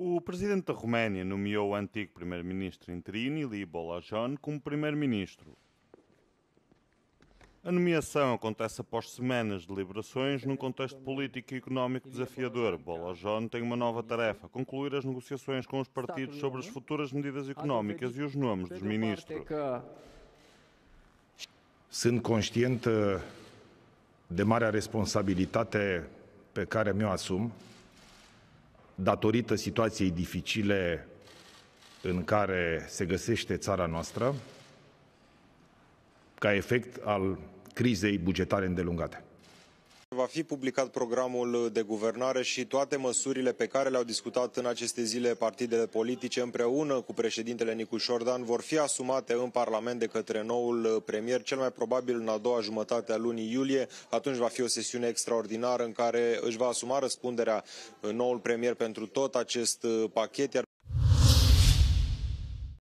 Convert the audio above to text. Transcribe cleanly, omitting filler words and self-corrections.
O presidente da Roménia nomeou o antigo primeiro-ministro interino, Ilie Bolajon, como primeiro-ministro. A nomeação acontece após semanas de deliberações num contexto político e económico desafiador. Bolajon tem uma nova tarefa: concluir as negociações com os partidos sobre as futuras medidas económicas e os nomes dos ministros. Sunt conștient de marea responsabilitate pe care mi-o asum datorită situației dificile în care se găsește țara noastră ca efect al crizei bugetare îndelungate. Va fi publicat programul de guvernare și toate măsurile pe care le-au discutat în aceste zile partidele politice împreună cu președintele Nicușor Dan vor fi asumate în Parlament de către noul premier, cel mai probabil în a doua jumătate a lunii iulie. Atunci va fi o sesiune extraordinară în care își va asuma răspunderea noul premier pentru tot acest pachet.